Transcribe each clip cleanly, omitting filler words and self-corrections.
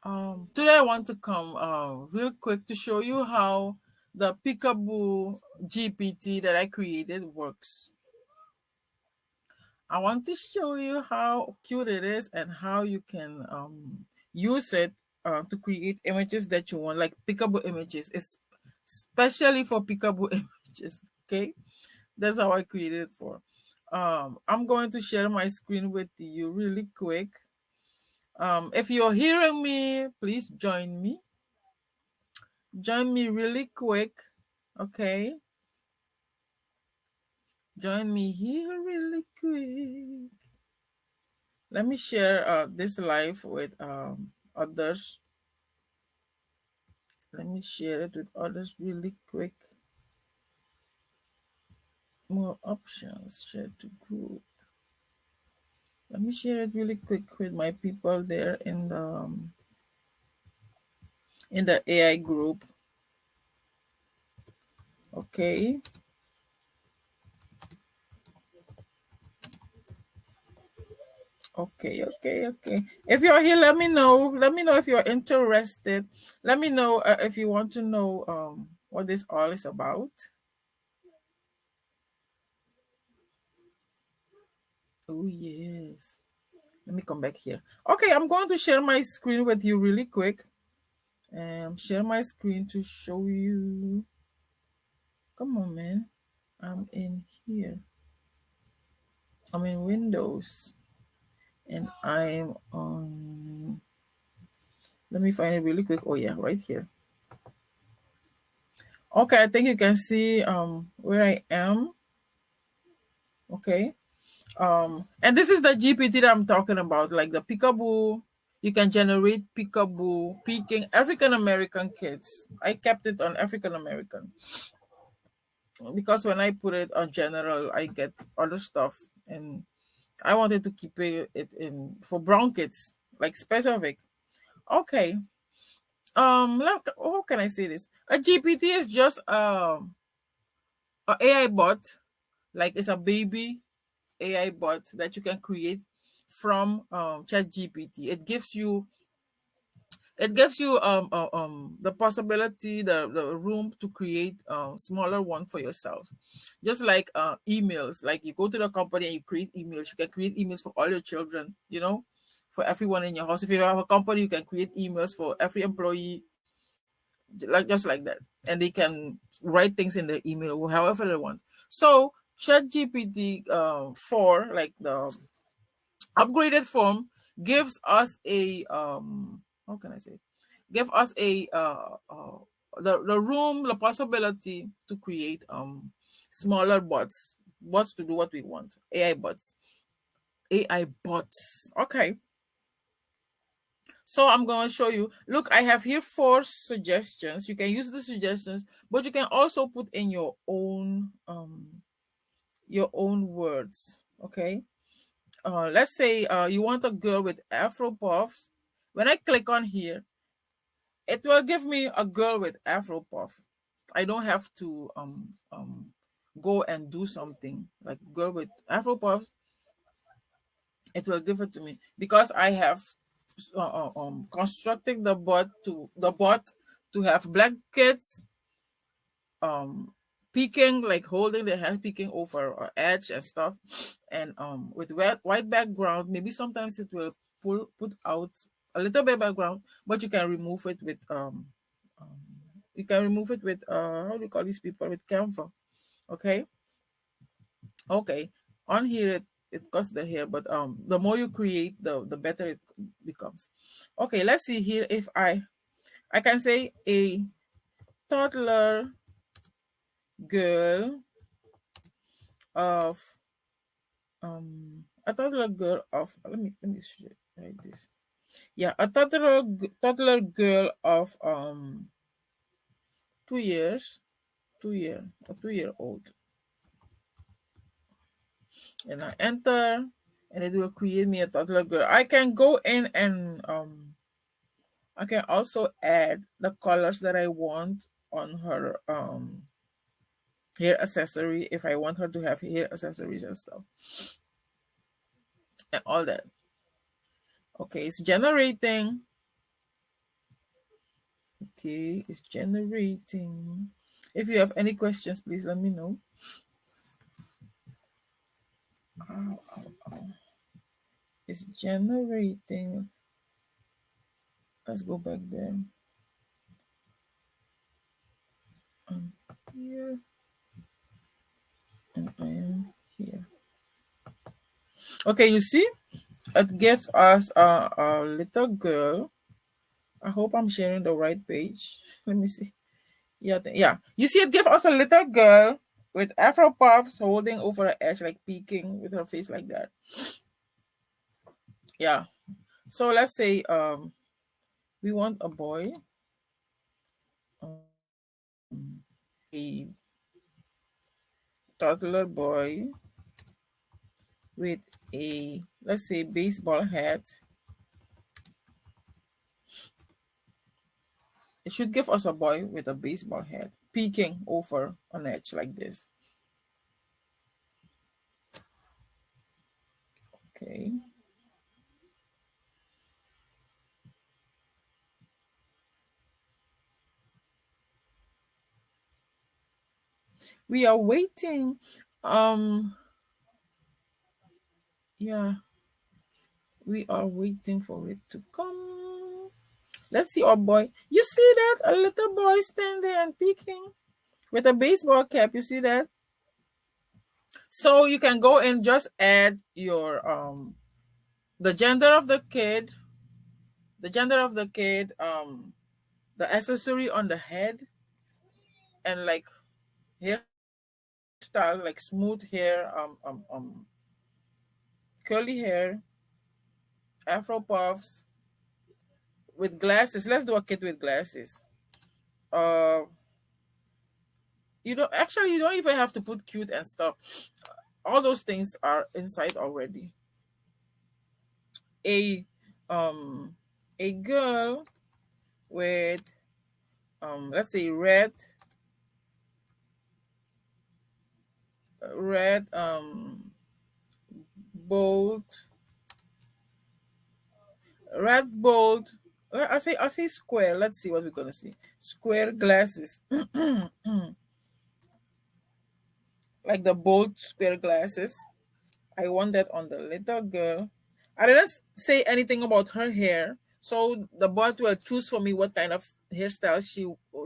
Today I want to come real quick to show you how the Peekaboo GPT that I created works. I want to show you how cute it is and how you can use it to create images that you want, like Peekaboo images, especially for Peekaboo images. Okay, that's how I created it for. I'm going to share my screen with you really quick. If you're hearing me, please join me. Join me really quick. Okay. Join me here really quick. Let me share this live with others. Let me share it with others really quick. More options. Share to group. Let me share it really quick with my people there in the AI group. Okay. Okay. If you're here, let me know. Let me know if you're interested. Let me know if you want to know what this all is about. Oh yes. Let me come back here. Okay, I'm going to share my screen with you really quick. Share my screen to show you. Come on, man. I'm in here. I'm in Windows, and I'm on. Let me find it really quick. Oh yeah, right here. Okay, I think you can see where I am. Okay. And this is the GPT that I'm talking about, like the Peekaboo. You can generate Peekaboo peeking African American kids. I kept it on African American because when I put it on general, I get other stuff, and I wanted to keep it in for brown kids, like specific. Okay. Look, how can I say this? A GPT is just a AI bot, like it's a baby AI bot that you can create from ChatGPT. It gives you the possibility, the room to create smaller one for yourself. Just like emails, like you go to the company and you create emails. You can create emails for all your children, for everyone in your house. If you have a company, you can create emails for every employee, like just like that, and they can write things in the email or however they want. So ChatGPT 4, like the upgraded form, gives us a how can I say, give us a the room, the possibility to create smaller bots to do what we want. AI bots. Okay, so I'm going to show you. Look, I have here 4 suggestions. You can use the suggestions, but you can also put in your own words. Okay. Let's say you want a girl with afro puffs. When I click on here, it will give me a girl with afro puff. I don't have to go and do something like girl with afro puffs. It will give it to me because I have constructing the bot to have black kids peeking, like holding their hands, peeking over or edge and stuff, and with white background. Maybe sometimes it will put out a little bit background, but you can remove it with how do you call these people, with Canva. Okay. Okay. On here it costs the hair, but the more you create, the better it becomes. Okay, let's see here. If I can say a toddler girl of a toddler girl of, write this. Yeah, a toddler girl of 2 years, 2 year old, and I enter, and it will create me a toddler girl. I can go in and I can also add the colors that I want on her hair accessory, if I want her to have hair accessories and stuff and all that. Okay, it's generating. Okay, it's generating. If you have any questions, please let me know. It's generating. Let's go back there. I'm here and I am here. Okay, you see, it gives us a little girl. I hope I'm sharing the right page. Let me see. Yeah, yeah. You see, it gives us a little girl with afro puffs holding over her edge, like peeking with her face like that. Yeah. So let's say we want a boy, a toddler boy with a, let's say, baseball hat. It should give us a boy with a baseball hat peeking over an edge like this. Okay. We are waiting. Um, yeah, we are waiting for it to come. Let's see our boy. You see that? A little boy standing there and peeking with a baseball cap. You see that? So you can go and just add your the gender of the kid, the gender of the kid, the accessory on the head, and like hairstyle, like smooth hair, curly hair, afro puffs with glasses. Let's do a kid with glasses. Uh, you don't even have to put cute and stuff. All those things are inside already. A um a girl with let's say red bold red bold I say square. Let's see what we're gonna see. Square glasses. Like the bold square glasses. I want that on the little girl. I didn't say anything about her hair, so the bot will choose for me what kind of hairstyle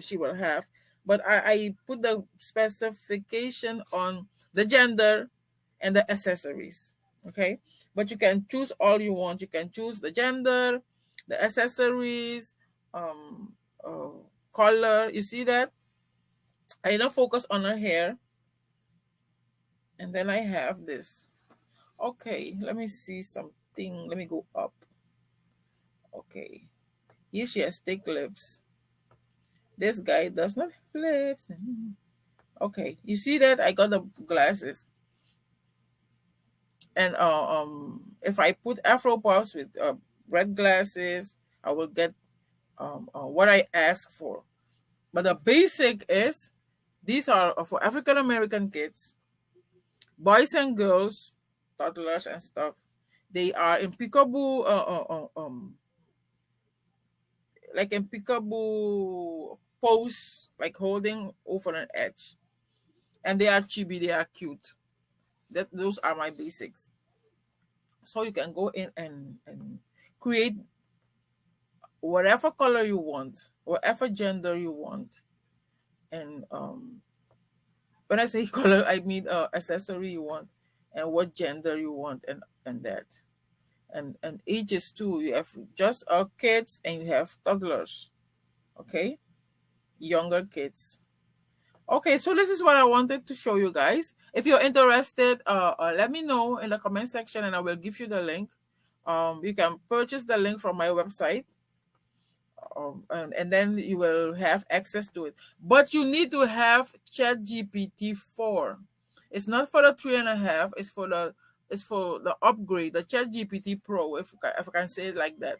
she will have. But I put the specification on the gender and the accessories. Okay, but you can choose all you want. You can choose the gender, the accessories, um, color. You see that? I didn't focus on her hair, and then I have this. Okay, let me see something. Let me go up. Okay. Here she has thick lips. This guy does not have lips. Okay. You see that? I got the glasses. And if I put Afro puffs with red glasses, I will get what I ask for. But the basic is these are for African American kids, boys and girls, toddlers and stuff. They are in peekaboo like in peekaboo pose, like holding over an edge. And they are chibi, they are cute. Those are my basics. So you can go in and create whatever color you want, whatever gender you want. And when I say color, I mean accessory you want and what gender you want and that. And ages too. You have just kids and you have toddlers. Okay? Younger kids. Okay, so this is what I wanted to show you guys. If you're interested, let me know in the comment section and I will give you the link. You can purchase the link from my website, and then you will have access to it. But you need to have ChatGPT 4. It's not for the 3.5. It's for the upgrade, the ChatGPT Pro, if I can say it like that.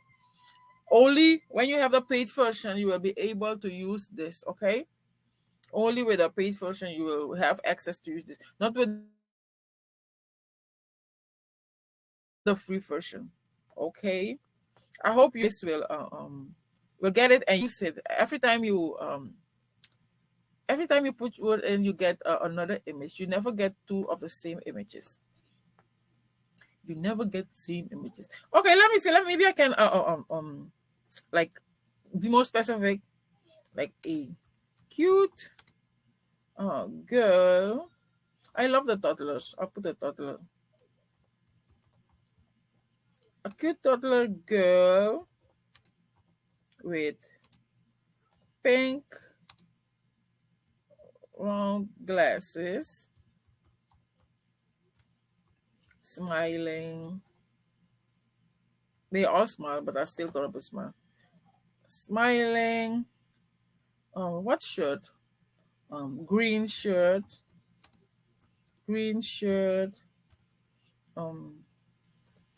Only when you have the paid version, you will be able to use this. Okay. Only with a paid version you will have access to use this, not with the free version. Okay, I hope you guys will will get it and use it. Every time you put word in, you get another image. You never get two of the same images. You never get same images. Okay, let me see. Maybe I can like be more specific. Like a cute girl. I love the toddlers. I'll put a toddler. A cute toddler girl with pink round glasses, smiling. They all smile, but I still gonna put smile. Smiling. What shirt? Green shirt. Green shirt. Um,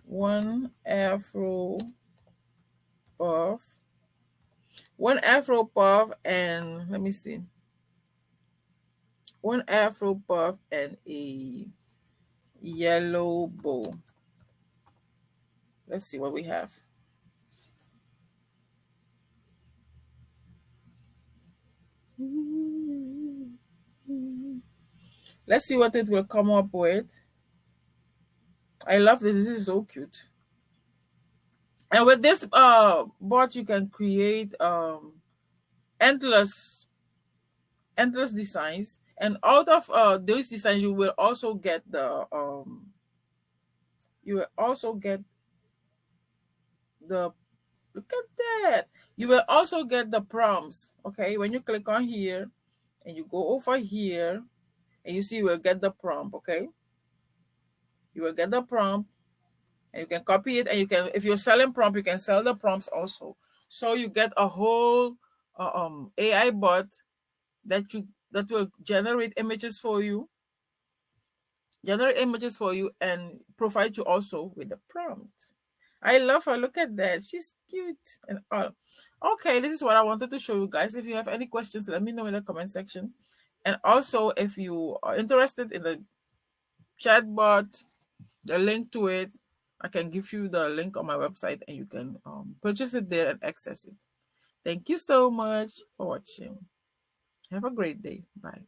one afro puff. One afro puff, and let me see. One afro puff and a yellow bow. Let's see what we have. Let's see what it will come up with. I love this. This is so cute. And with this bot, you can create endless designs. And out of those designs, you will also get the look at that. You will also get the prompts. Okay, when you click on here and you go over here and you see, you will get the prompt. Okay, you will get the prompt and you can copy it, and you can, if you're selling prompt, you can sell the prompts also. So you get a whole AI bot that will generate images for you, and provide you also with the prompt. I love her. Look at that. She's cute and all. Okay, this is what I wanted to show you guys. If you have any questions, let me know in the comment section. And also, if you are interested in the chatbot, the link to it, I can give you the link on my website and you can purchase it there and access it. Thank you so much for watching. Have a great day. Bye.